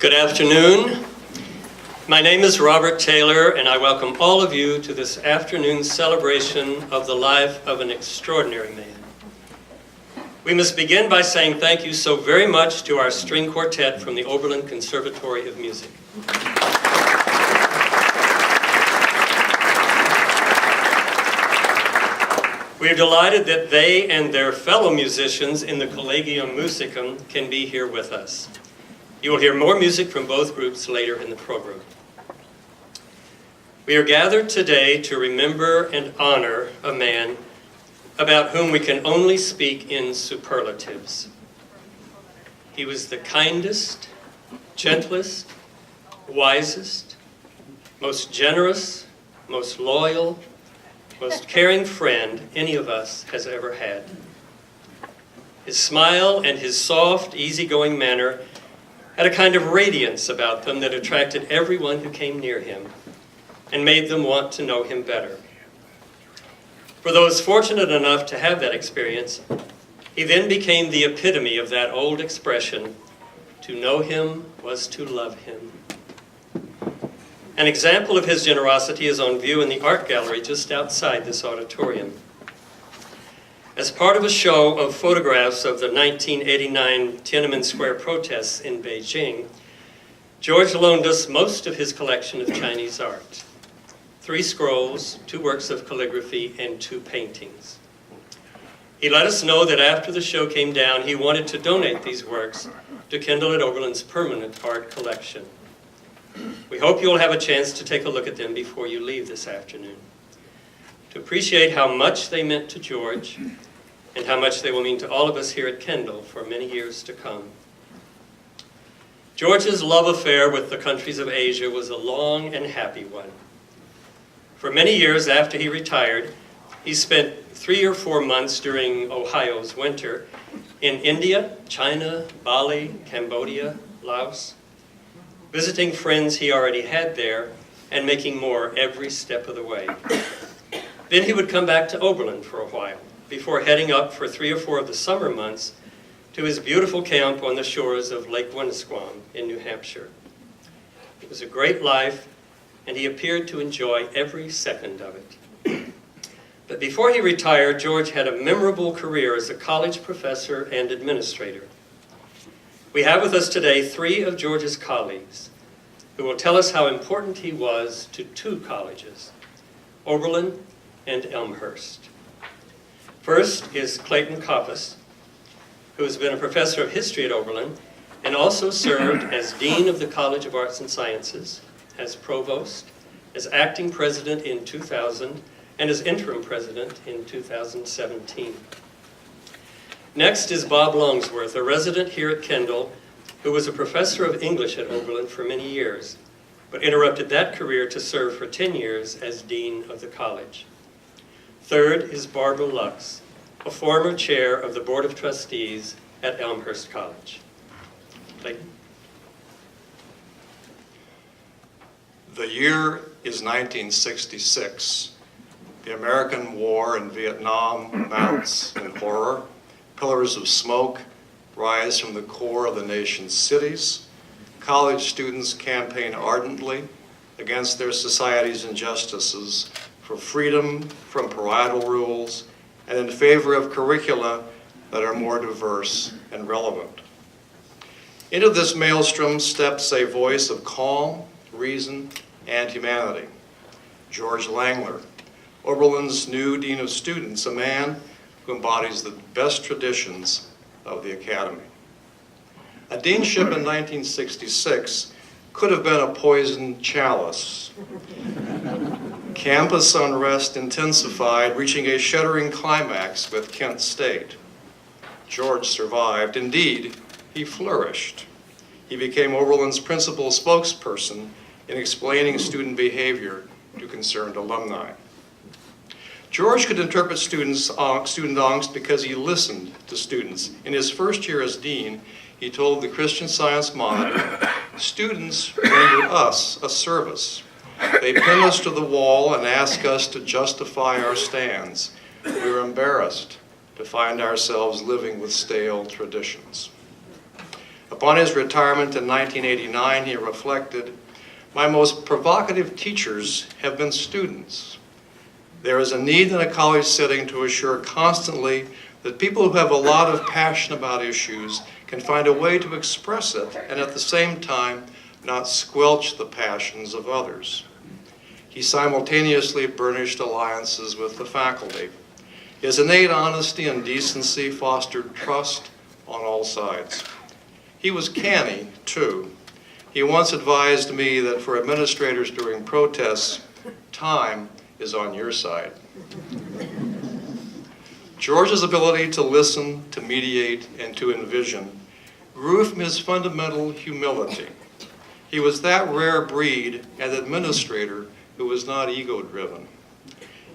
Good afternoon. My name is Robert Taylor, and I welcome all of you to this afternoon's celebration of the life of an extraordinary man. We must begin by saying thank you so very much to our string quartet from the Oberlin Conservatory of Music. We are delighted that they and their fellow musicians in the Collegium Musicum can be here with us. You will hear more music from both groups later in the program. We are gathered today to remember and honor a man about whom we can only speak in superlatives. He was the kindest, gentlest, wisest, most generous, most loyal, most caring friend any of us has ever had. His smile and his soft, easygoing manner had a kind of radiance about them that attracted everyone who came near him and made them want to know him better. For those fortunate enough to have that experience, he then became the epitome of that old expression, to know him was to love him. An example of his generosity is on view in the art gallery just outside this auditorium. As part of a show of photographs of the 1989 Tiananmen Square protests in Beijing, George loaned us most of his collection of Chinese art: 3 scrolls, 2 works of calligraphy, and 2 paintings. He let us know that after the show came down, he wanted to donate these works to Kendal at Oberlin's permanent art collection. We hope you'll have a chance to take a look at them before you leave this afternoon, to appreciate how much they meant to George and how much they will mean to all of us here at Kendal for many years to come. George's love affair with the countries of Asia was a long and happy one. For many years after he retired, he spent 3 or 4 months during Ohio's winter in India, China, Bali, Cambodia, Laos, visiting friends he already had there and making more every step of the way. Then he would come back to Oberlin for a while, before heading up for 3 or 4 of the summer months to his beautiful camp on the shores of Lake Winnisquam in New Hampshire. It was a great life, and he appeared to enjoy every second of it. But before he retired, George had a memorable career as a college professor and administrator. We have with us today 3 of George's colleagues who will tell us how important he was to 2 colleges, Oberlin and Elmhurst. First is Clayton Coppice, who has been a professor of history at Oberlin and also served as Dean of the College of Arts and Sciences, as provost, as acting president in 2000, and as interim president in 2017. Next is Bob Longsworth, a resident here at Kendal, who was a professor of English at Oberlin for many years, but interrupted that career to serve for 10 years as dean of the college. Third is Barbara Lux, a former chair of the Board of Trustees at Elmhurst College. Clayton. The year is 1966. The American war in Vietnam mounts in horror. Pillars of smoke rise from the core of the nation's cities. College students campaign ardently against their society's injustices, for freedom from parietal rules, and in favor of curricula that are more diverse and relevant. Into this maelstrom steps a voice of calm, reason, and humanity. George Langeler, Oberlin's new Dean of Students, a man who embodies the best traditions of the Academy. A deanship in 1966 could have been a poisoned chalice. Campus unrest intensified, reaching a shuddering climax with Kent State. George survived. Indeed, he flourished. He became Oberlin's principal spokesperson in explaining student behavior to concerned alumni. George could interpret student angst because he listened to students. In his first year as dean, he told the Christian Science Monitor, "Students render us a service. They pin us to the wall and ask us to justify our stands. We're embarrassed to find ourselves living with stale traditions." Upon his retirement in 1989, he reflected, "My most provocative teachers have been students. There is a need in a college setting to assure constantly that people who have a lot of passion about issues can find a way to express it and at the same time not squelch the passions of others." He simultaneously burnished alliances with the faculty. His innate honesty and decency fostered trust on all sides. He was canny, too. He once advised me that for administrators during protests, time is on your side. George's ability to listen, to mediate, and to envision grew from his fundamental humility. He was that rare breed an administrator who was not ego-driven.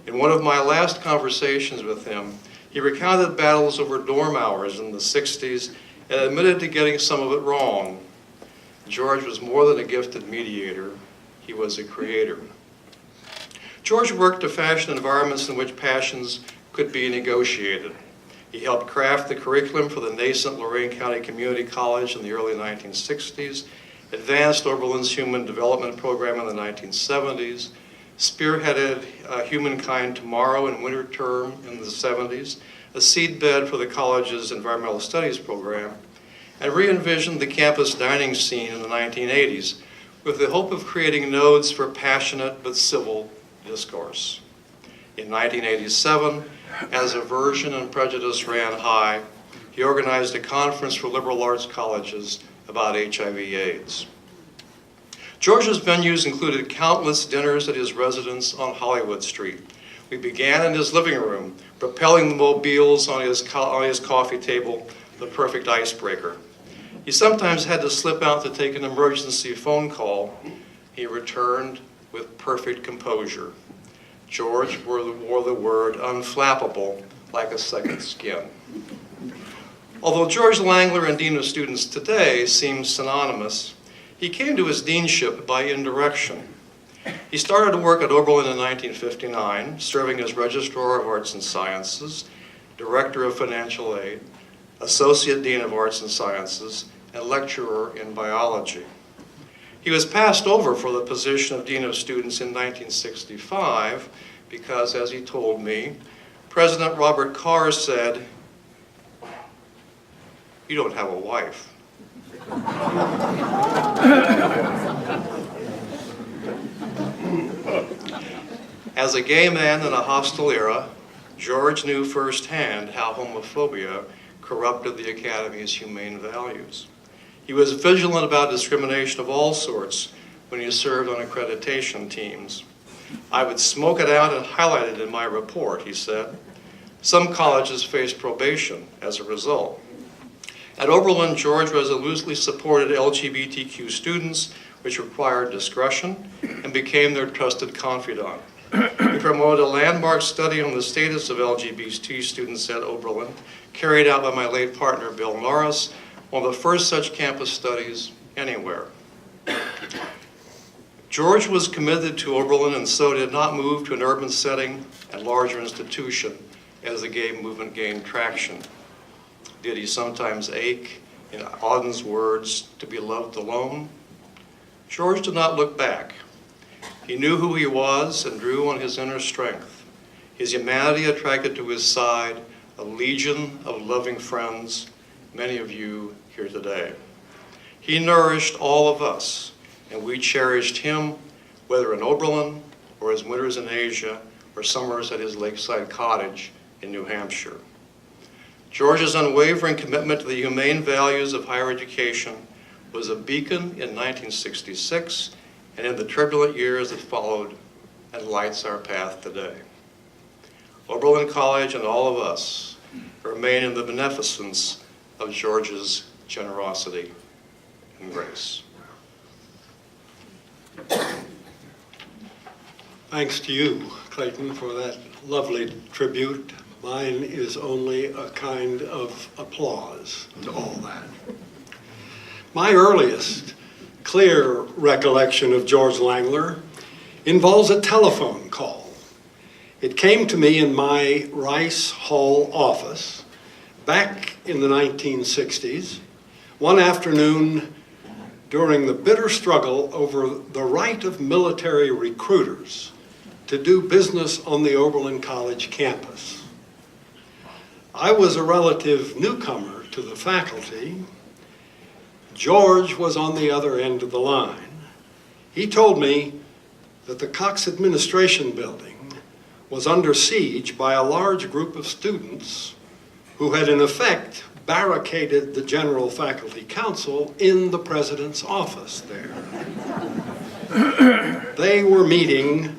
In one of my last conversations with him, he recounted battles over dorm hours in the 60s and admitted to getting some of it wrong. George was more than a gifted mediator, he was a creator. George worked to fashion environments in which passions could be negotiated. He helped craft the curriculum for the nascent Lorain County Community College in the early 1960s, advanced Oberlin's Human Development Program in the 1970s, spearheaded Humankind Tomorrow and Winter Term in the 70s, a seedbed for the college's Environmental Studies program, and re-envisioned the campus dining scene in the 1980s with the hope of creating nodes for passionate but civil discourse. In 1987, as aversion and prejudice ran high, he organized a conference for liberal arts colleges about HIV/AIDS. George's venues included countless dinners at his residence on Hollywood Street. We began in his living room, propelling the mobiles on his coffee table, the perfect icebreaker. He sometimes had to slip out to take an emergency phone call. He returned with perfect composure. George wore the word unflappable like a second skin. Although George Langeler and Dean of Students today seem synonymous, he came to his deanship by indirection. He started to work at Oberlin in 1959, serving as Registrar of Arts and Sciences, Director of Financial Aid, Associate Dean of Arts and Sciences, and Lecturer in Biology. He was passed over for the position of Dean of Students in 1965 because, as he told me, President Robert Carr said, "You don't have a wife." As a gay man in a hostile era, George knew firsthand how homophobia corrupted the Academy's humane values. He was vigilant about discrimination of all sorts when he served on accreditation teams. "I would smoke it out and highlight it in my report," he said. Some colleges faced probation as a result. At Oberlin, George resolutely supported LGBTQ students, which required discretion, and became their trusted confidant. He promoted a landmark study on the status of LGBT students at Oberlin, carried out by my late partner, Bill Norris, one of the first such campus studies anywhere. George was committed to Oberlin and so did not move to an urban setting and larger institution as the gay movement gained traction. Did he sometimes ache, in Auden's words, to be loved alone? George did not look back. He knew who he was and drew on his inner strength. His humanity attracted to his side a legion of loving friends, many of you here today. He nourished all of us, and we cherished him, whether in Oberlin or his winters in Asia or summers at his lakeside cottage in New Hampshire. George's unwavering commitment to the humane values of higher education was a beacon in 1966 and in the turbulent years that followed, and lights our path today. Oberlin College and all of us remain in the beneficence of George's generosity and grace. Thanks to you, Clayton, for that lovely tribute. Mine is only a kind of applause to all that. My earliest clear recollection of George Langeler involves a telephone call. It came to me in my Rice Hall office back in the 1960s One afternoon, during the bitter struggle over the right of military recruiters to do business on the Oberlin College campus, I was a relative newcomer to the faculty. George was on the other end of the line. He told me that the Cox Administration Building was under siege by a large group of students who had in effect barricaded the General Faculty Council in the president's office there. They were meeting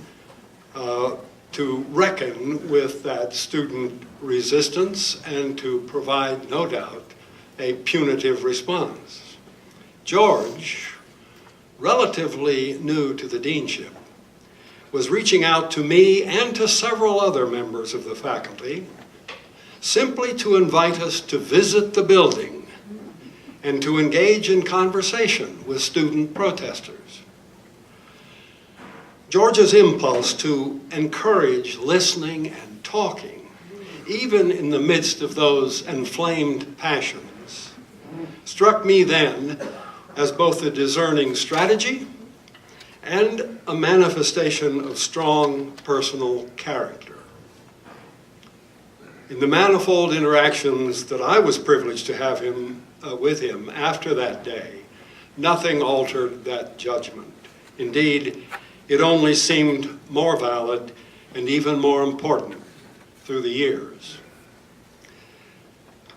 to reckon with that student resistance and to provide, no doubt, a punitive response. George, relatively new to the deanship, was reaching out to me and to several other members of the faculty simply to invite us to visit the building and to engage in conversation with student protesters. George's impulse to encourage listening and talking, even in the midst of those inflamed passions, struck me then as both a discerning strategy and a manifestation of strong personal character. In the manifold interactions that I was privileged to have with him after that day, nothing altered that judgment. Indeed, it only seemed more valid and even more important through the years.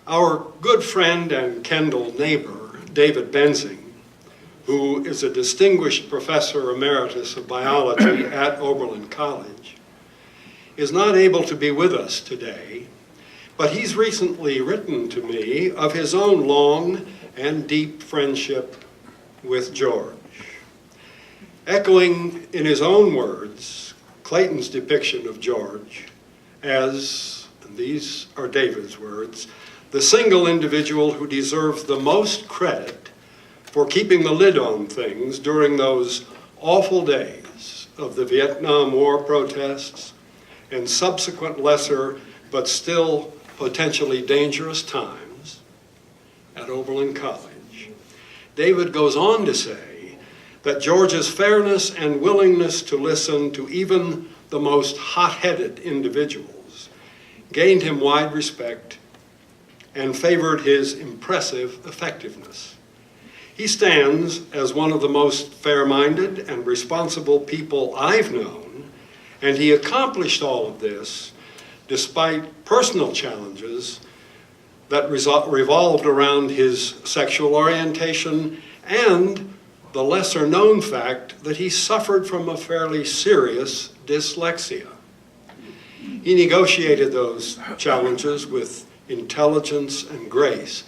Our good friend and Kendal neighbor, David Benzing, who is a distinguished professor emeritus of biology at Oberlin College, is not able to be with us today, but he's recently written to me of his own long and deep friendship with George. Echoing in his own words Clayton's depiction of George as, and these are David's words, the single individual who deserves the most credit for keeping the lid on things during those awful days of the Vietnam War protests and subsequent lesser but still potentially dangerous times at Oberlin College. David goes on to say that George's fairness and willingness to listen to even the most hot-headed individuals gained him wide respect and favored his impressive effectiveness. He stands as one of the most fair-minded and responsible people I've known, and he accomplished all of this despite personal challenges that revolved around his sexual orientation and the lesser-known fact that he suffered from a fairly serious dyslexia. He negotiated those challenges with intelligence and grace.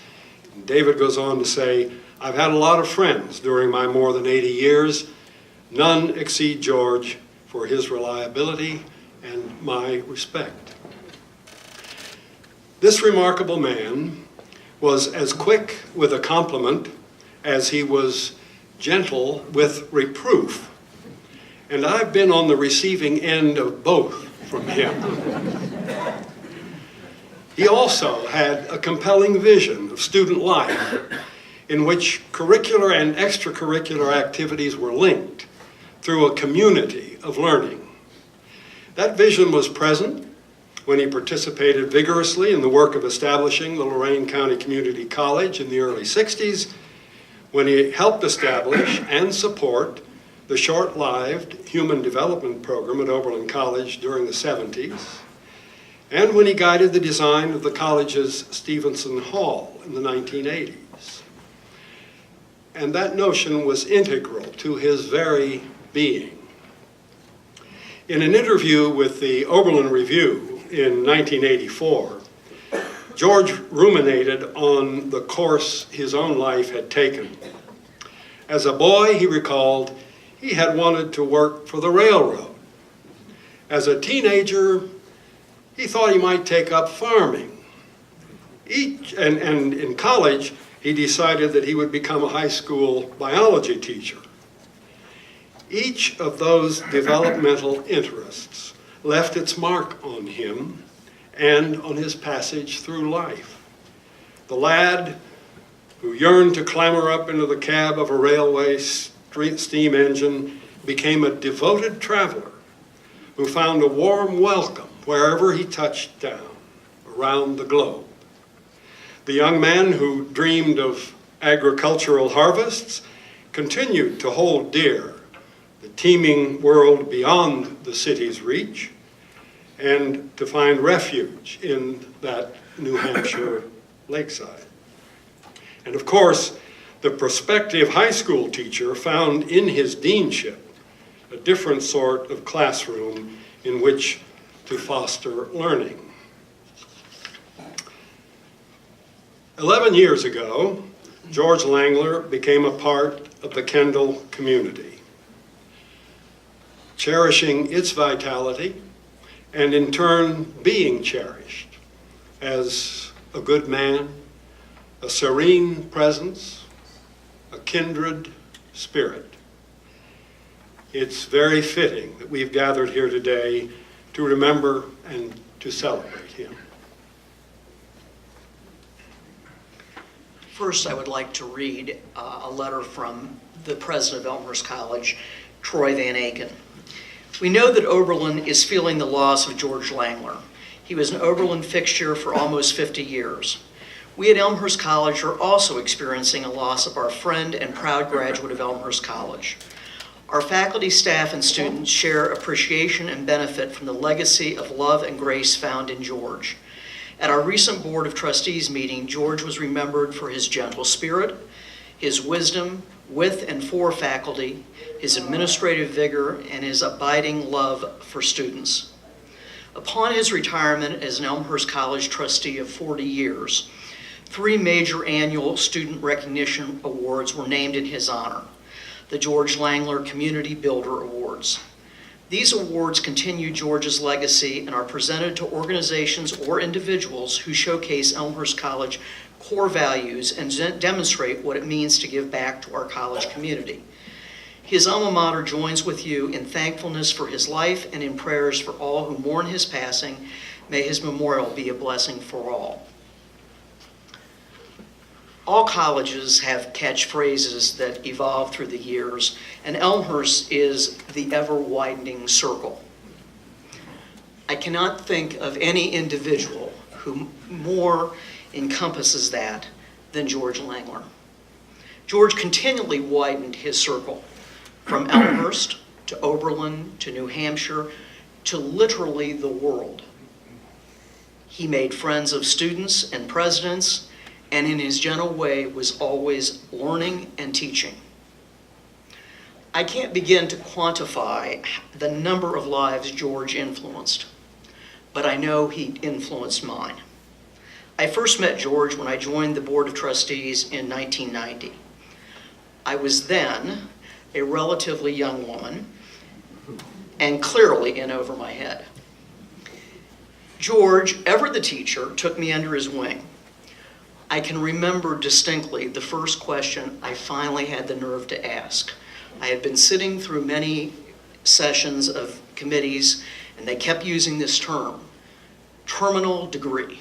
And David goes on to say, I've had a lot of friends during my more than 80 years. None exceed George for his reliability and my respect. This remarkable man was as quick with a compliment as he was gentle with reproof, and I've been on the receiving end of both from him. He also had a compelling vision of student life in which curricular and extracurricular activities were linked through a community of learning. That vision was present when he participated vigorously in the work of establishing the Lorain County Community College in the early 60s, when he helped establish and support the short-lived Human Development Program at Oberlin College during the 70s, and when he guided the design of the college's Stevenson Hall in the 1980s. And that notion was integral to his very being. In an interview with the Oberlin Review in 1984, George ruminated on the course his own life had taken. As a boy, he recalled, he had wanted to work for the railroad. As a teenager, he thought he might take up farming. And in college, he decided that he would become a high school biology teacher. Each of those developmental interests left its mark on him and on his passage through life. The lad who yearned to clamber up into the cab of a railway steam engine, became a devoted traveler who found a warm welcome wherever he touched down around the globe. The young man who dreamed of agricultural harvests continued to hold dear the teeming world beyond the city's reach and to find refuge in that New Hampshire lakeside. And of course, the prospective high school teacher found in his deanship a different sort of classroom in which to foster learning. 11 years ago, George Langeler became a part of the Kendal community, cherishing its vitality and in turn being cherished as a good man, a serene presence, a kindred spirit. It's very fitting that we've gathered here today to remember and to celebrate him. First, I would like to read a letter from the president of Elmhurst College, Troy Van Aken. We know that Oberlin is feeling the loss of George Langeler. He was an Oberlin fixture for almost 50 years. We at Elmhurst College are also experiencing a loss of our friend and proud graduate of Elmhurst College. Our faculty, staff, and students share appreciation and benefit from the legacy of love and grace found in George. At our recent Board of Trustees meeting, George was remembered for his gentle spirit, his wisdom with and for faculty, his administrative vigor, and his abiding love for students. Upon his retirement as an Elmhurst College trustee of 40 years, 3 major annual student recognition awards were named in his honor: the George Langeler Community Builder Awards. These awards continue George's legacy and are presented to organizations or individuals who showcase Elmhurst College core values and demonstrate what it means to give back to our college community. His alma mater joins with you in thankfulness for his life and in prayers for all who mourn his passing. May his memorial be a blessing for all. All colleges have catchphrases that evolve through the years, and Elmhurst is the ever-widening circle. I cannot think of any individual who more encompasses that than George Langeler. George continually widened his circle from Elmhurst to Oberlin to New Hampshire to literally the world. He made friends of students and presidents, and in his gentle way was always learning and teaching. I can't begin to quantify the number of lives George influenced, but I know he influenced mine. I first met George when I joined the Board of Trustees in 1990. I was then a relatively young woman and clearly in over my head. George, ever the teacher, took me under his wing. I can remember distinctly the first question I finally had the nerve to ask. I had been sitting through many sessions of committees, and they kept using this term, terminal degree.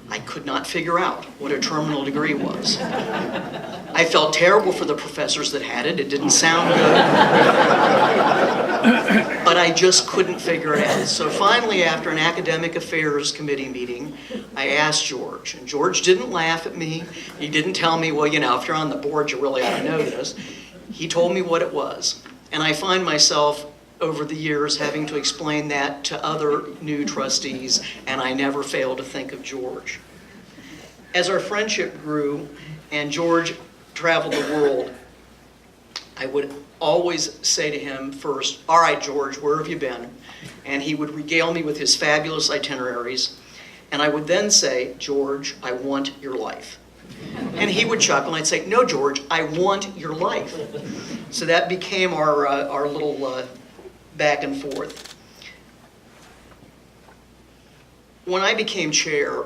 I could not figure out what a terminal degree was. I felt terrible for the professors that had it. It didn't sound good. But I just couldn't figure it out. So finally, after an academic affairs committee meeting, I asked George. And George didn't laugh at me. He didn't tell me, well, if you're on the board, you really ought to know this. He told me what it was. And I find myself over the years having to explain that to other new trustees, and I never fail to think of George. As our friendship grew and George traveled the world, I would always say to him first, all right, George, where have you been? And he would regale me with his fabulous itineraries. And I would then say, George, I want your life. And he would chuckle, and I'd say, no, George, I want your life. So that became our little back and forth. When I became chair,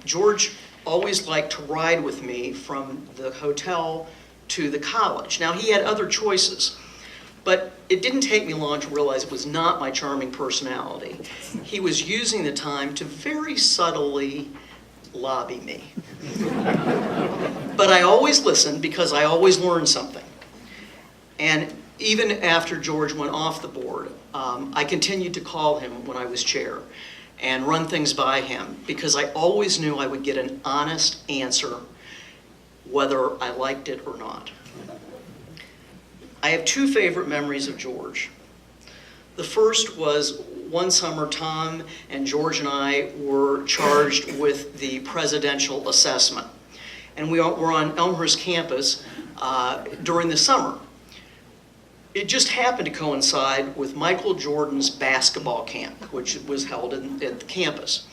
George always liked to ride with me from the hotel to the college. Now, he had other choices, but it didn't take me long to realize it was not my charming personality. He was using the time to very subtly lobby me. But I always listened because I always learned something. And even after George went off the board, I continued to call him when I was chair and run things by him because I always knew I would get an honest answer whether I liked it or not. I have two favorite memories of George. The first was one summer, Tom and George and I were charged with the presidential assessment. And we were on Elmhurst campus during the summer. It just happened to coincide with Michael Jordan's basketball camp, which was held at the campus.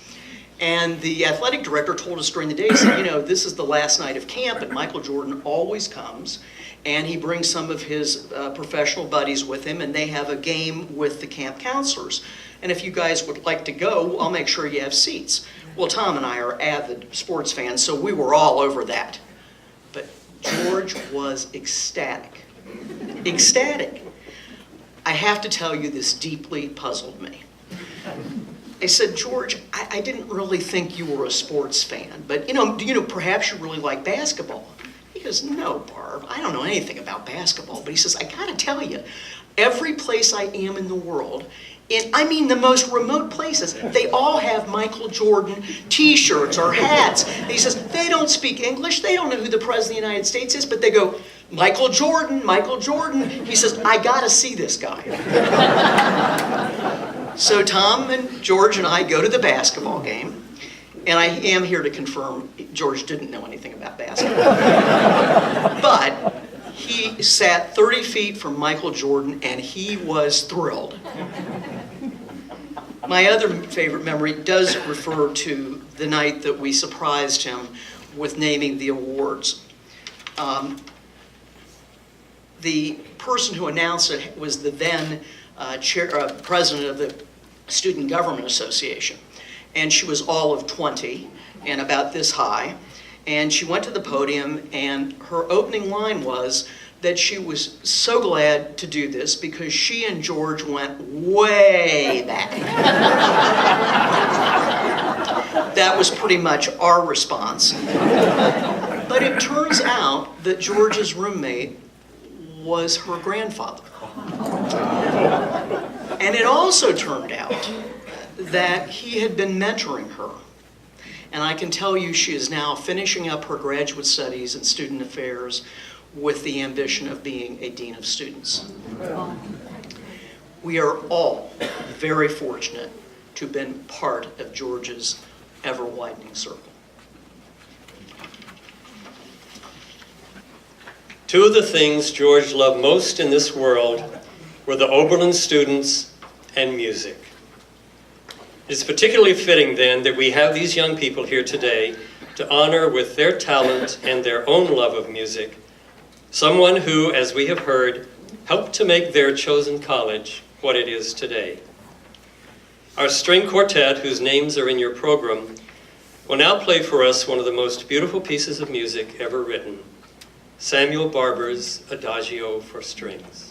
And the athletic director told us during the day, he said, you know, this is the last night of camp, and Michael Jordan always comes, and he brings some of his professional buddies with him, and they have a game with the camp counselors. And if you guys would like to go, I'll make sure you have seats. Well, Tom and I are avid sports fans, so we were all over that. But George was ecstatic. Ecstatic. I have to tell you, this deeply puzzled me. I said, George, I didn't really think you were a sports fan, but perhaps you really like basketball. He goes, no, Barb, I don't know anything about basketball. But he says, I gotta tell you, every place I am in the world, the most remote places, they all have Michael Jordan t-shirts or hats. And he says, they don't speak English, they don't know who the President of the United States is, but they go, Michael Jordan, Michael Jordan. He says, I gotta see this guy. So Tom and George and I go to the basketball game, and I am here to confirm George didn't know anything about basketball. But he sat 30 feet from Michael Jordan, and he was thrilled. My other favorite memory does refer to the night that we surprised him with naming the awards. The person who announced it was the then president of the Student Government Association. And she was all of 20 and about this high. And she went to the podium, and her opening line was that she was so glad to do this because she and George went way back. That was pretty much our response. But it turns out that George's roommate was her grandfather. And it also turned out that he had been mentoring her. And I can tell you she is now finishing up her graduate studies in student affairs with the ambition of being a dean of students. We are all very fortunate to have been part of George's ever-widening circle. Two of the things George loved most in this world were the Oberlin students and music. It's particularly fitting then that we have these young people here today to honor with their talent and their own love of music someone who, as we have heard, helped to make their chosen college what it is today. Our string quartet, whose names are in your program, will now play for us one of the most beautiful pieces of music ever written, Samuel Barber's Adagio for Strings.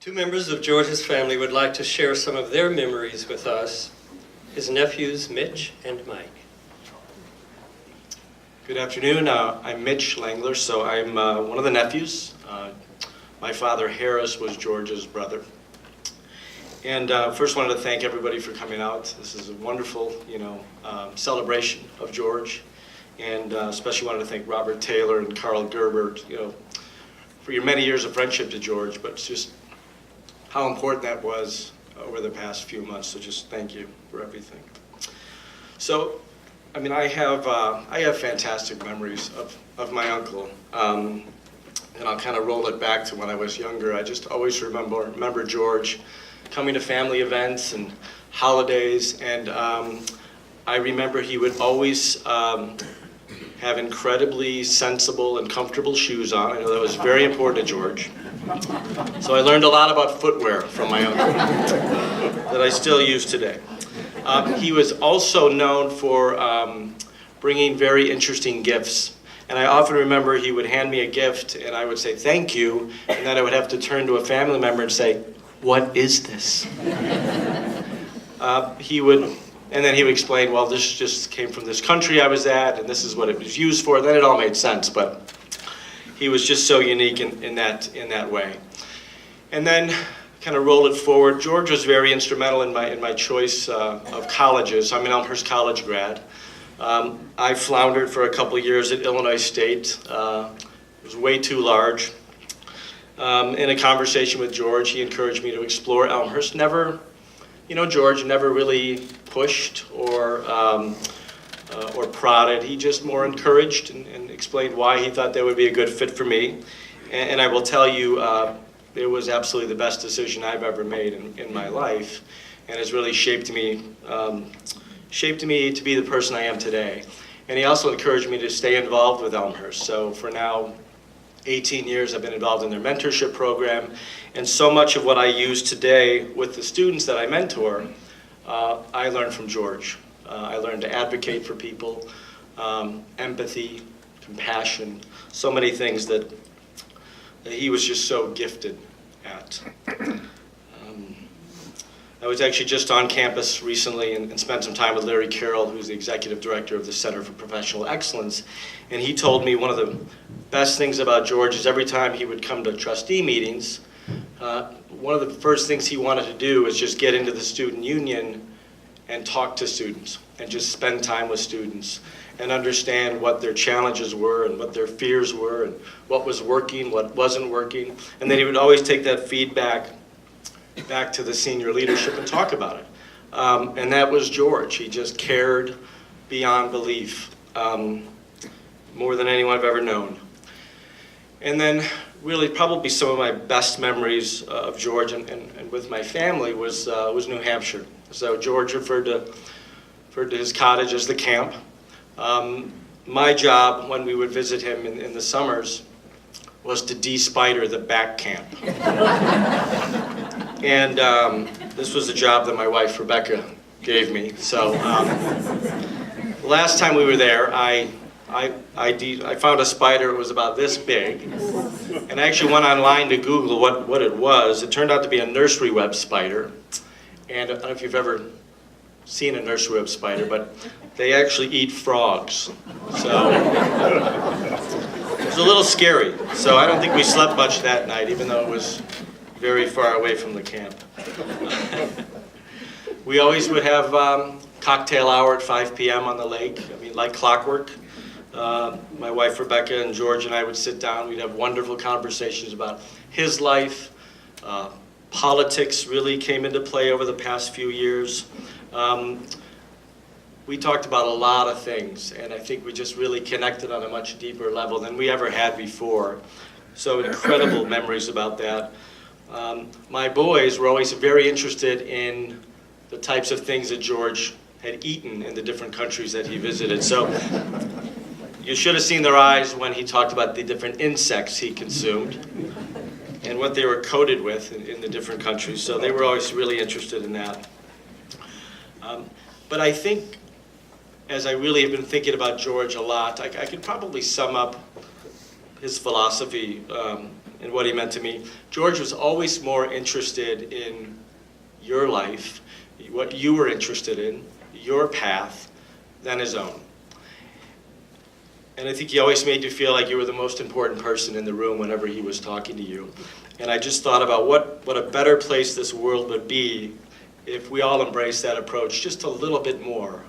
Two members of George's family would like to share some of their memories with us, his nephews, Mitch and Mike. Good afternoon. I'm Mitch Langeler, so I'm one of the nephews. My father, Harris, was George's brother. And first wanted to thank everybody for coming out. This is a wonderful, celebration of George. And especially wanted to thank Robert Taylor and Carl Gerber, for your many years of friendship to George, but it's just how important that was over the past few months. So just thank you for everything. So, I have fantastic memories of my uncle. And I'll kind of roll it back to when I was younger. I just always remember George coming to family events and holidays, and I remember he would always have incredibly sensible and comfortable shoes on. I know that was very important to George. So I learned a lot about footwear from my uncle that I still use today. He was also known for bringing very interesting gifts. And I often remember he would hand me a gift and I would say, thank you. And then I would have to turn to a family member and say, what is this? And then he would explain, well, this just came from this country I was at and this is what it was used for. Then it all made sense, but he was just so unique in that way. And then kind of roll it forward. George was very instrumental in my choice of colleges. I'm an Elmhurst College grad. I floundered for a couple years at Illinois State. It was way too large. In a conversation with George, he encouraged me to explore Elmhurst. George never really pushed or prodded. He just more encouraged and explained why he thought that would be a good fit for me. And I will tell you, it was absolutely the best decision I've ever made in my life, and has really shaped me to be the person I am today. And he also encouraged me to stay involved with Elmhurst. So for now, 18 years I've been involved in their mentorship program, and so much of what I use today with the students that I mentor, I learned from George. I learned to advocate for people, empathy, compassion, so many things that he was just so gifted at. I was actually just on campus recently and spent some time with Larry Carroll, who's the executive director of the Center for Professional Excellence, and he told me one of the best things about George is every time he would come to trustee meetings, one of the first things he wanted to do is just get into the student union and talk to students and just spend time with students and understand what their challenges were and what their fears were and what was working, what wasn't working. And then he would always take that feedback back to the senior leadership and talk about it. And that was George. He just cared beyond belief, more than anyone I've ever known. And then really probably some of my best memories of George and with my family was New Hampshire. So George referred to his cottage as the camp. My job when we would visit him in the summers was to de-spider the back camp. And this was a job that my wife Rebecca gave me. So the last time we were there, I found a spider. It was about this big, and I actually went online to Google what it was. It turned out to be a nursery web spider, and I don't know if you've ever seen a nursery web spider, but they actually eat frogs. So it was a little scary. So I don't think we slept much that night, even though it was very far away from the camp. We always would have cocktail hour at 5 p.m. on the lake. Like clockwork. My wife Rebecca and George and I would sit down. We'd have wonderful conversations about his life. Politics really came into play over the past few years. We talked about a lot of things, and I think we just really connected on a much deeper level than we ever had before. So incredible memories about that. My boys were always very interested in the types of things that George had eaten in the different countries that he visited. So you should have seen their eyes when he talked about the different insects he consumed and what they were coated with in the different countries. So they were always really interested in that. But I think, as I really have been thinking about George a lot, I could probably sum up his philosophy and what he meant to me. George was always more interested in your life, what you were interested in, your path, than his own. And I think he always made you feel like you were the most important person in the room whenever he was talking to you. And I just thought about what a better place this world would be if we all embraced that approach just a little bit more,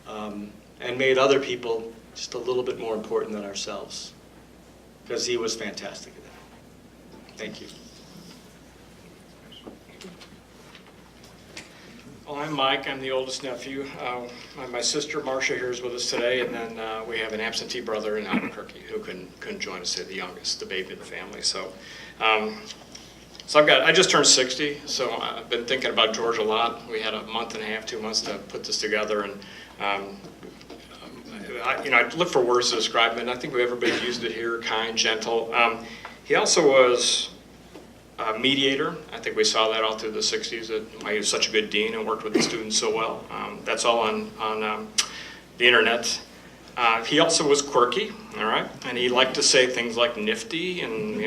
and made other people just a little bit more important than ourselves. Because he was fantastic at that. Thank you. Well, I'm Mike. I'm the oldest nephew. My sister Marcia here is with us today, and then we have an absentee brother in Albuquerque who couldn't join us, the youngest, the baby of the family. So, I just turned 60, so I've been thinking about George a lot. We had a month and a half, 2 months to put this together, and I look for words to describe him, and I think everybody used it here: kind, gentle. He also was a mediator. I think we saw that all through the 60s, that why he was such a good dean and worked with the students so well. That's all on the internet. He also was quirky, all right? And he liked to say things like nifty, and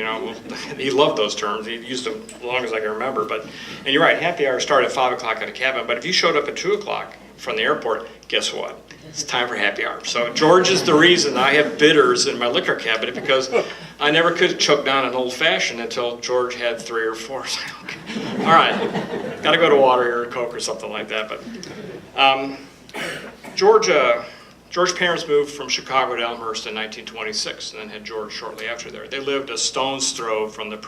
he loved those terms. He used them as long as I can remember. And you're right, happy hour started at 5 o'clock at a cabin, but if you showed up at 2 o'clock from the airport, guess what? It's time for happy hour. So George is the reason I have bitters in my liquor cabinet, because I never could choke down an old fashioned until George had 3 or 4. So, okay. All right, got to go to water here, or Coke or something like that. But George's parents moved from Chicago to Elmhurst in 1926, and then had George shortly after there. They lived a stone's throw from then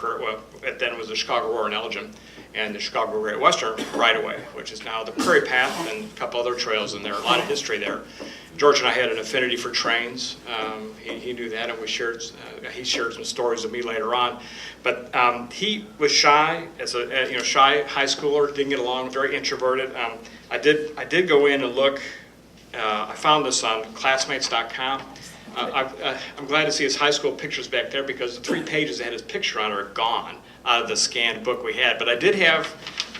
was the Chicago Roar in Elgin, and the Chicago Great Western right-of-way, which is now the Prairie Path and a couple other trails in there. A lot of history there. George and I had an affinity for trains. He knew that, and he shared some stories with me later on. But he was shy as a shy high schooler. Didn't get along. Very introverted. I did go in and look. I found this on classmates.com. I'm glad to see his high school pictures back there, because the 3 pages that had his picture on are gone out of the scanned book we had. But I did have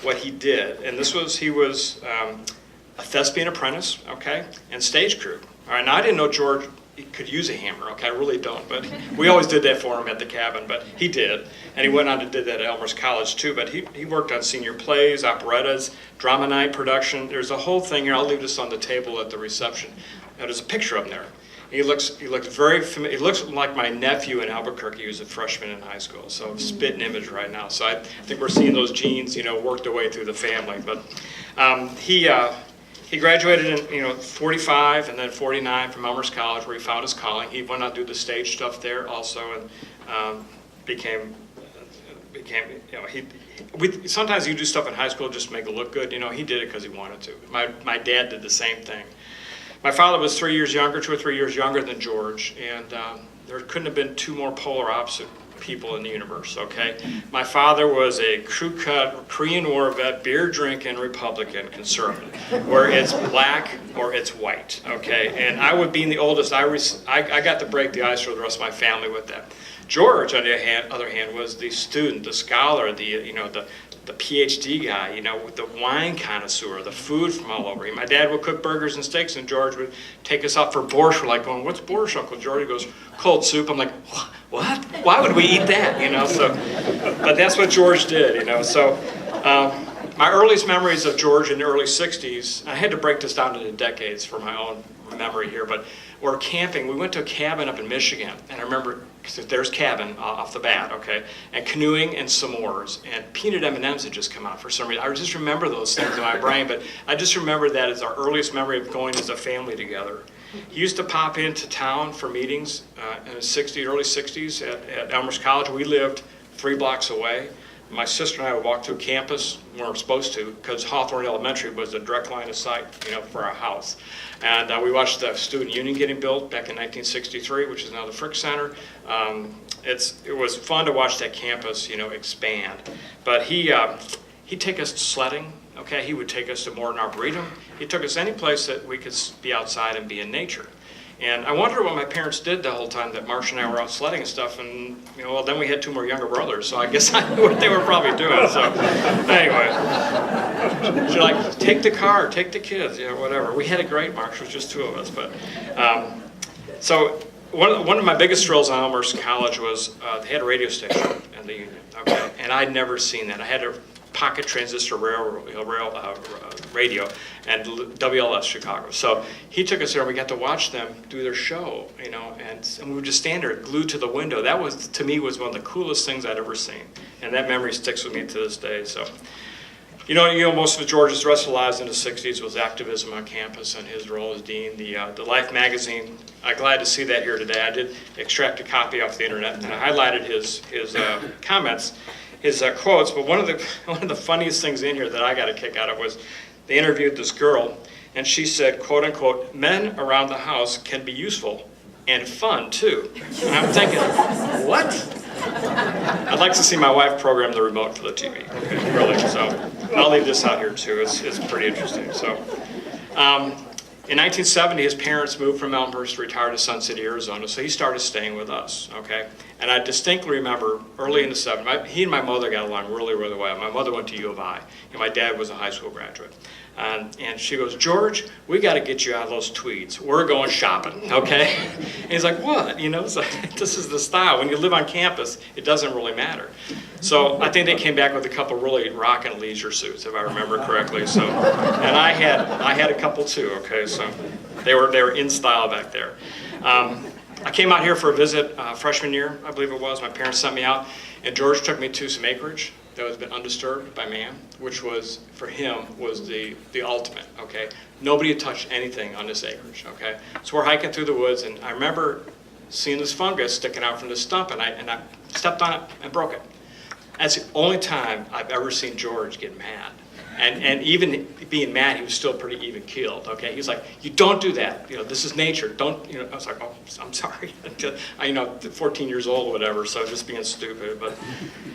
what he did, and he was a thespian apprentice, okay, and stage crew. All right, now I didn't know George could use a hammer, okay, I really don't, but we always did that for him at the cabin, but he did, and he went on to do that at Elmhurst College too. But he worked on senior plays, operettas, drama night production. There's a whole thing here. I'll leave this on the table at the reception. Now, there's a picture of him there. He looks very familiar. He looks like my nephew in Albuquerque, who's a freshman in high school. So spitting image right now. So I think we're seeing those genes, work their way through the family. But he graduated in 45 and then 49 from Elmhurst College, where he found his calling. He went on to do the stage stuff there also, and became. Sometimes you do stuff in high school just to make it look good. He did it because he wanted to. My dad did the same thing. My father was 2 or 3 years younger than George, and there couldn't have been 2 more polar opposite people in the universe, okay? My father was a crew-cut Korean War vet, beer-drinking Republican conservative, where it's black or it's white, okay? And I would, being the oldest, I got to break the ice for the rest of my family with that. George, on the other hand, was the student, the scholar, the PhD guy, with the wine connoisseur, the food from all over. My dad would cook burgers and steaks, and George would take us out for borscht. We're like going, "What's borscht, Uncle George?" He goes, "Cold soup." I'm like, "What? Why would we eat that?" So, but that's what George did, So, my earliest memories of George in the early '60s, I had to break this down into decades for my own memory here, but we're camping. We went to a cabin up in Michigan, and I remember, there's cabin off the bat, okay, and canoeing and s'mores, and peanut M&Ms had just come out for some reason. I just remember those things in my brain, but I just remember that as our earliest memory of going as a family together. He used to pop into town for meetings in the early 60s at Elmhurst College. We lived 3 blocks away. My sister and I would walk through campus. We weren't supposed to, because Hawthorne Elementary was a direct line of sight, for our house. And we watched the student union getting built back in 1963, which is now the Frick Center. It was fun to watch that campus, expand. But he'd take us sledding. Okay, he would take us to Morton Arboretum. He took us any place that we could be outside and be in nature. And I wonder what my parents did the whole time that Marcia and I were out sledding and stuff. And then we had 2 more younger brothers, so I guess I knew what they were probably doing. So anyway, she's like, "Take the car, take the kids, whatever." We had it great, Marcia. It was just 2 of us, but so one of my biggest thrills on Elmhurst College was they had a radio station in the Union, okay? And I'd never seen that. I had a pocket transistor radio and WLS Chicago. So he took us there and we got to watch them do their show, you know, and we would just stand there glued to the window. That was, to me, was one of the coolest things I'd ever seen. And that memory sticks with me to this day, so. You know, most of George's rest of lives in the 60s was activism on campus and his role as dean. The Life magazine, I'm glad to see that here today. I did extract a copy off the internet and I highlighted his comments, his quotes, but one of the funniest things in here that I got a kick out of was they interviewed this girl and she said, quote unquote, "Men around the house can be useful and fun too." And I'm thinking, what? I'd like to see my wife program the remote for the TV, okay, really. So I'll leave this out here too. It's pretty interesting. So in 1970, his parents moved from Elmhurst to retire to Sun City, Arizona. So he started staying with us, okay? And I distinctly remember early in the 70s, he and my mother got along really, really well. My mother went to U of I, and my dad was a high school graduate. And she goes, "George, we got to get you out of those tweeds. We're going shopping, okay?" And he's like, "What?" You know, it's like, this is the style. When you live on campus, it doesn't really matter. So I think they came back with a couple really rockin' leisure suits, if I remember correctly. So, and I had a couple too, okay? So they were in style back there. I came out here for a visit freshman year, I believe it was. My parents sent me out, and George took me to some acreage that was been undisturbed by man, which was, for him, was the ultimate, okay? Nobody had touched anything on this acreage, okay? So we're hiking through the woods, and I remember seeing this fungus sticking out from the stump, and I stepped on it and broke it. That's the only time I've ever seen George get mad. And even being mad, he was still pretty even keeled, okay? He was like, "You don't do that. You know, this is nature. Don't," you know, I was like, "Oh, I'm sorry." You know, 14 years old or whatever, so just being stupid. But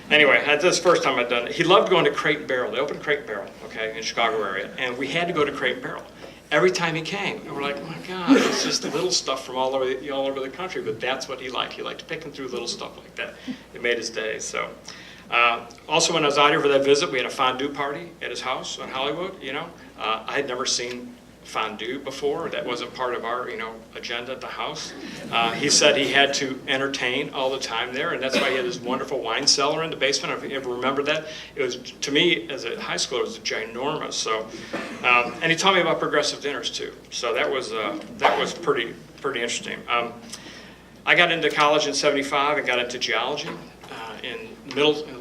anyway, this first time I'd done it. He loved going to Crate and Barrel. They opened Crate and Barrel, okay, in the Chicago area. And we had to go to Crate and Barrel. Every time he came, and we're like, "Oh my God, it's just little stuff from all over the country." But that's what he liked. He liked picking through little stuff like that. It made his day, so. Also, when I was out here for that visit, we had a fondue party at his house on Hollywood, you know. I had never seen fondue before. That wasn't part of our, you know, agenda at the house. He said he had to entertain all the time there, and that's why he had this wonderful wine cellar in the basement. If you ever remember that, it was, to me, as a high schooler, it was ginormous. So, and he taught me about progressive dinners too. So that was pretty interesting. I got into college in '75 and got into geology in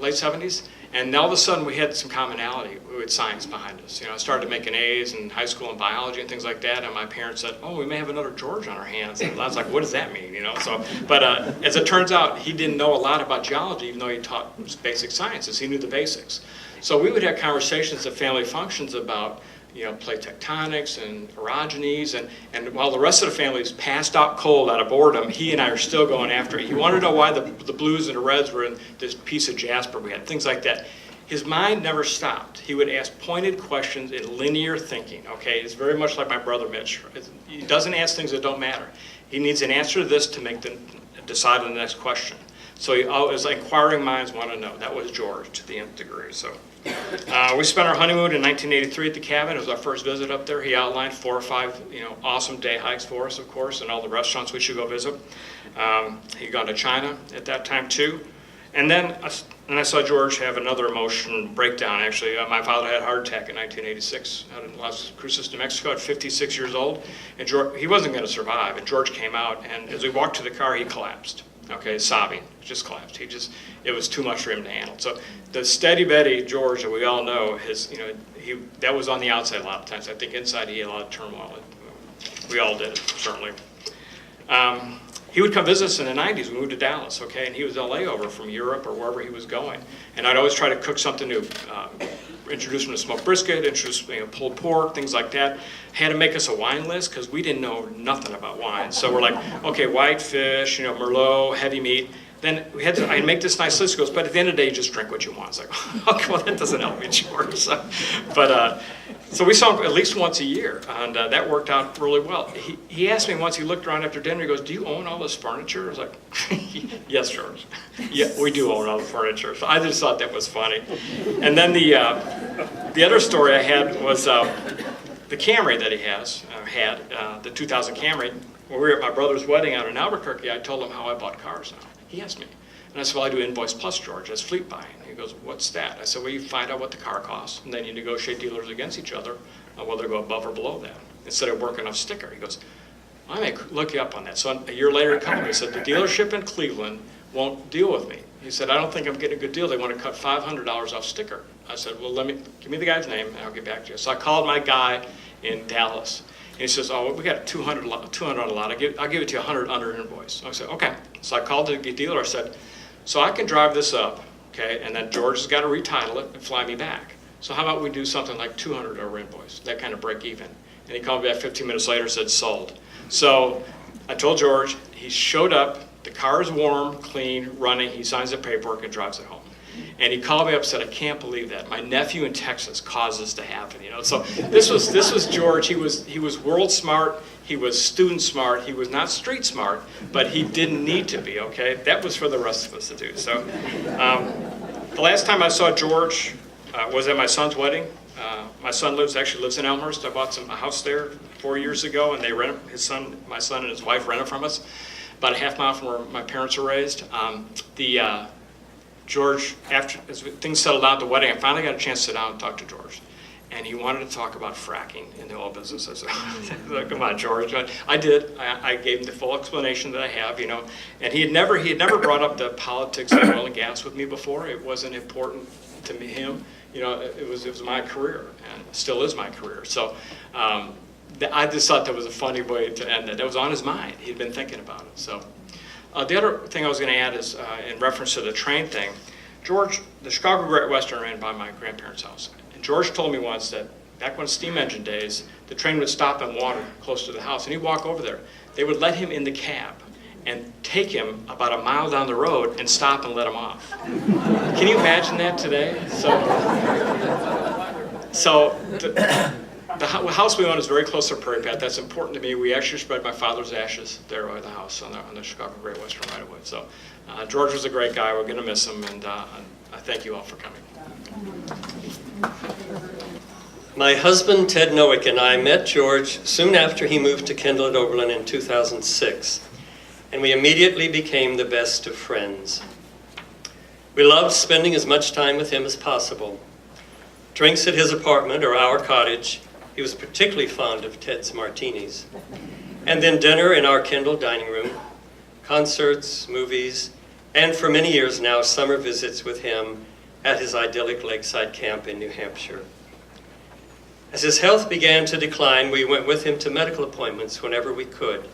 late 70s, and all of a sudden we had some commonality with science behind us. You know, I started making A's in high school in biology and things like that, and my parents said, "Oh, we may have another George on our hands." And I was like, "What does that mean?" You know. So, but as it turns out, he didn't know a lot about geology, even though he taught basic sciences. He knew the basics. So we would have conversations at family functions about, you know, plate tectonics and orogenies, and while the rest of the family is passed out cold out of boredom, he and I are still going after it. He wanted to know why the blues and the reds were in this piece of jasper we had, things like that. His mind never stopped. He would ask pointed questions in linear thinking, okay? It's very much like my brother Mitch. He doesn't ask things that don't matter. He needs an answer to this to make them decide on the next question. So he always, inquiring minds want to know. That was George to the nth degree, so. We spent our honeymoon in 1983 at the cabin. It was our first visit up there. He outlined 4 or 5, you know, awesome day hikes for us, of course, and all the restaurants we should go visit. He'd gone to China at that time too. And then I saw George have another emotional breakdown, actually. My father had a heart attack in 1986 out in Las Cruces, New Mexico, at 56 years old. And George, he wasn't going to survive. And George came out, and as we walked to the car, he collapsed. Okay, sobbing, just collapsed. It was too much for him to handle. So the steady Betty George that we all know, that was on the outside a lot of times. I think inside he had a lot of turmoil. We all did, certainly. He would come visit us in the 90s. We moved to Dallas, okay, and he was a layover from Europe or wherever he was going. And I'd always try to cook something new. Introduce him to smoked brisket, introduce pulled pork, things like that. Had to make us a wine list because we didn't know nothing about wine. So we're like, okay, white fish, you know, Merlot, heavy meat. Then I'd make this nice list. He goes, but at the end of the day, you just drink what you want. It's like, okay, well, that doesn't help me, George. So, so we saw him at least once a year, and that worked out really well. He asked me once, he looked around after dinner, he goes, "Do you own all this furniture?" I was like, "Yes, George. Yeah, we do own all the furniture." So I just thought that was funny. And then the other story I had was the Camry that he had, the 2000 Camry. when we were at my brother's wedding out in Albuquerque, I told him how I bought cars now. He asked me. And I said, well, I do Invoice Plus, George, that's fleet buying. He goes, what's that? I said, well, you find out what the car costs, and then you negotiate dealers against each other on whether to go above or below that, instead of working off sticker. He goes, I may look you up on that. So a year later, he called me and said, the dealership in Cleveland won't deal with me. He said, I don't think I'm getting a good deal. They want to cut $500 off sticker. I said, well, give me the guy's name, and I'll get back to you. So I called my guy in Dallas. And he says, oh, we got a 200 on a lot. I'll give it to you 100 under invoice. So I said, okay. So I called the dealer. I said, so I can drive this up, okay, and then George has got to retitle it and fly me back. So how about we do something like 200 over invoice, that kind of break even. And he called me back 15 minutes later and said, sold. So I told George, he showed up, the car is warm, clean, running, he signs the paperwork and drives it home. And he called me up and said, I can't believe that. My nephew in Texas caused this to happen, you know. So this was George. He was world smart, he was student smart, he was not street smart, but he didn't need to be, okay? That was for the rest of us to do. So the last time I saw George was at my son's wedding. My son actually lives in Elmhurst. I bought a house there 4 years ago, and they rent my son and his wife rent it from us, about a half mile from where my parents were raised. George, as things settled down at the wedding, I finally got a chance to sit down and talk to George. And he wanted to talk about fracking in the oil business. I said, come on, George. I did. I gave him the full explanation that I have, you know. And he had never brought up the politics of oil and gas with me before. It wasn't important to him. You know, it was my career, and still is my career. So I just thought that was a funny way to end it. That was on his mind. He'd been thinking about it. So the other thing I was going to add is in reference to the train thing. George, the Chicago Great Western ran by my grandparents' house. And George told me once that back when steam engine days, the train would stop in water close to the house, and he'd walk over there. They would let him in the cab and take him about a mile down the road and stop and let him off. Can you imagine that today? So the house we own is very close to Prairie Path. That's important to me. We actually spread my father's ashes there by the house on the Chicago Great Western right away. So George was a great guy. We're going to miss him, and I thank you all for coming. My husband, Ted Nowick, and I met George soon after he moved to Kendal at Oberlin in 2006, and we immediately became the best of friends. We loved spending as much time with him as possible. Drinks at his apartment or our cottage. He was particularly fond of Ted's martinis. And then dinner in our Kendal dining room, concerts, movies, and for many years now, summer visits with him at his idyllic lakeside camp in New Hampshire. As his health began to decline, we went with him to medical appointments whenever we could.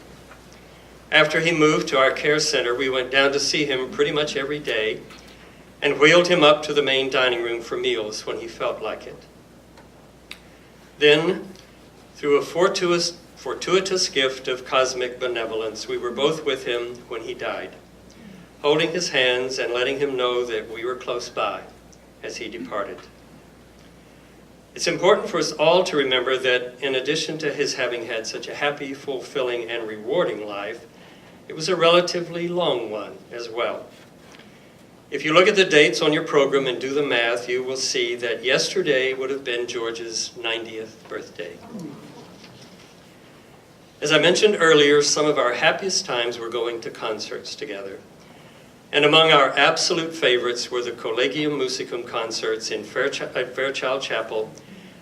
After he moved to our care center, we went down to see him pretty much every day and wheeled him up to the main dining room for meals when he felt like it. Then, through a fortuitous gift of cosmic benevolence, we were both with him when he died, holding his hands and letting him know that we were close by as he departed. It's important for us all to remember that in addition to his having had such a happy, fulfilling, and rewarding life, it was a relatively long one as well. If you look at the dates on your program and do the math, you will see that yesterday would have been George's 90th birthday. As I mentioned earlier, some of our happiest times were going to concerts together. And among our absolute favorites were the Collegium Musicum concerts in Fairchild Chapel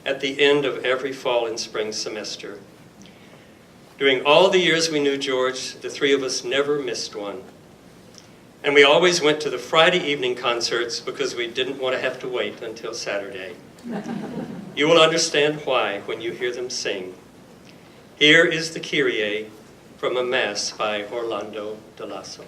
at the end of every fall and spring semester. During all the years we knew George, the three of us never missed one. And we always went to the Friday evening concerts because we didn't want to have to wait until Saturday. You will understand why when you hear them sing. Here is the Kyrie from a Mass by Orlando de Lasso.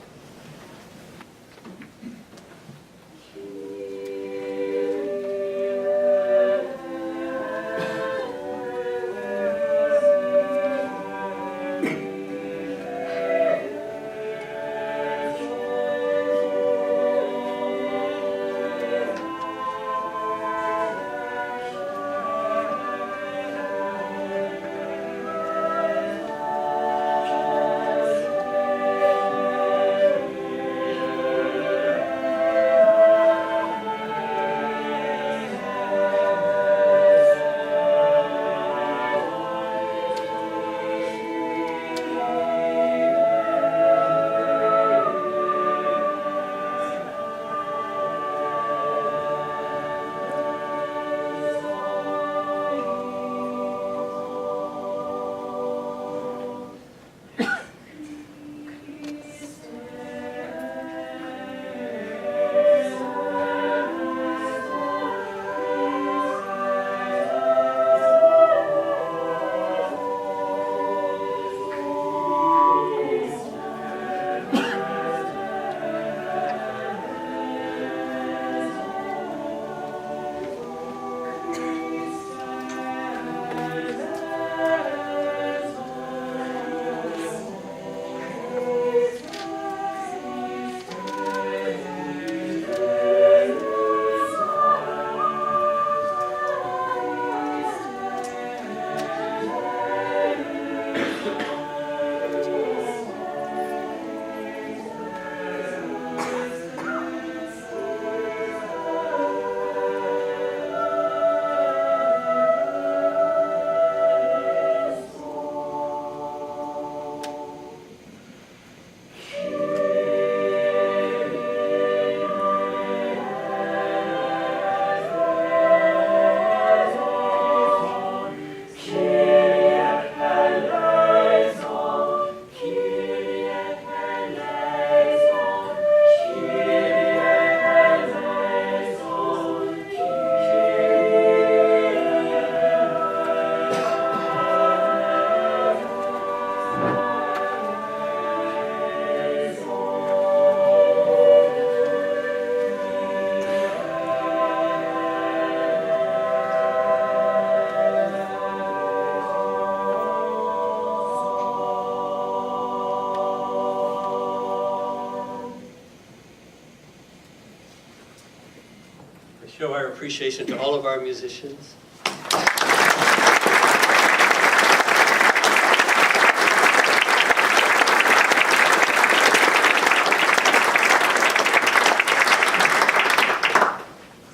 show our appreciation to all of our musicians.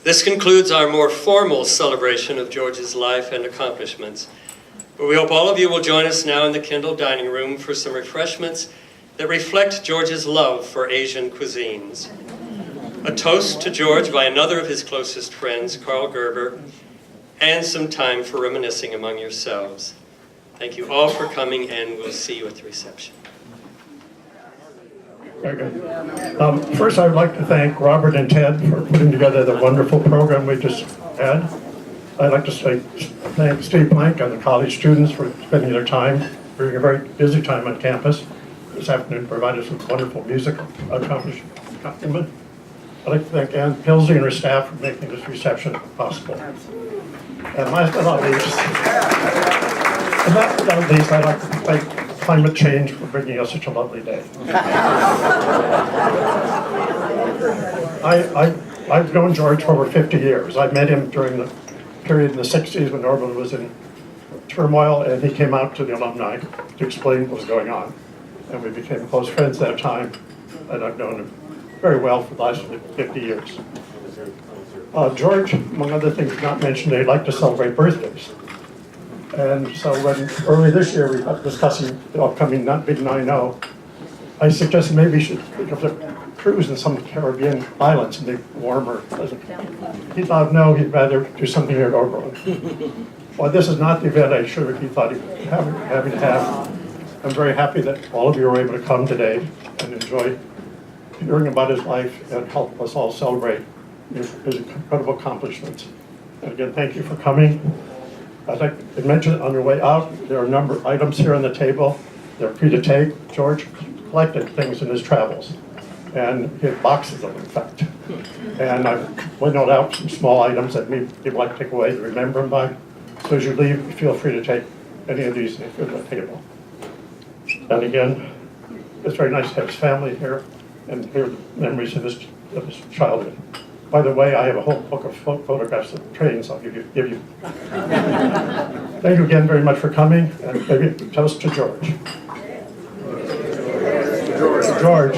This concludes our more formal celebration of George's life and accomplishments. But we hope all of you will join us now in the Kendal dining room for some refreshments that reflect George's love for Asian cuisines. A toast to George by another of his closest friends, Carl Gerber, and some time for reminiscing among yourselves. Thank you all for coming, and we'll see you at the reception. Very good. First, I would like to thank Robert and Ted for putting together the wonderful program we just had. I'd like to thank Steve Blank and the college students for spending their time during a very busy time on campus this afternoon, provide us with wonderful music accompaniment. I'd like to thank Ann Pilsey and her staff for making this reception possible. And last but not least, I'd like to thank climate change for bringing us such a lovely day. I've known George for over 50 years. I met him during the period in the 60s when Oberlin was in turmoil, and he came out to the alumni to explain what was going on. And we became close friends that time, and I've known him very well for the last 50 years. George, among other things not mentioned, they like to celebrate birthdays. And so when early this year we were discussing the upcoming Big 9-0, I suggested maybe we should think of a cruise in some Caribbean islands and be warmer. He thought no, he'd rather do something here at Oberlin. Well, this is not the event he thought he'd having to have. I'm very happy that all of you were able to come today and enjoy hearing about his life and help us all celebrate his incredible accomplishments. And again, thank you for coming. I'd like to mention on your way out, there are a number of items here on the table. They're free to take. George collected things in his travels, and he had boxes of them, in fact. And I've winnowed out some small items that people like to take away to remember him by. So as you leave, feel free to take any of these to the table. And again, it's very nice to have his family here and hear the memories of his childhood. By the way, I have a whole book of photographs of trains I'll give you. Thank you again very much for coming, and maybe a toast to George. George.